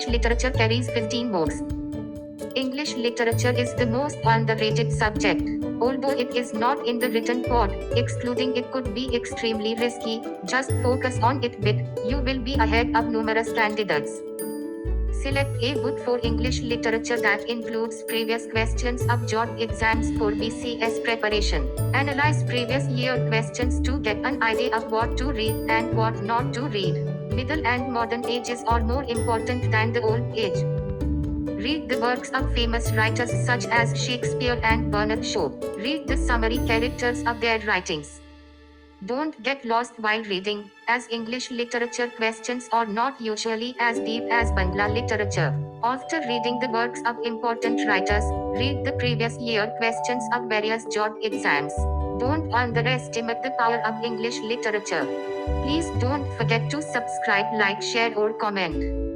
literature carries 15 modes. English literature is the most underrated subject. Although it is not in the written pod, excluding it could be extremely risky. Just focus on it bit, you will be ahead of numerous candidates. Select a book for English literature that includes previous questions of JOT exams for BCS preparation. Analyze previous year questions to get an idea of what to read and what not to read. Middle and modern ages are more important than the old age. Read the works of famous writers such as Shakespeare and Bernard Shaw. Read the summary characters of their writings. Don't get lost while reading, as English literature questions are not usually as deep as Bangla literature. After reading the works of important writers, read the previous year questions of various JOT exams. Don't underestimate the power of English literature. Please don't forget to subscribe, like, share or comment.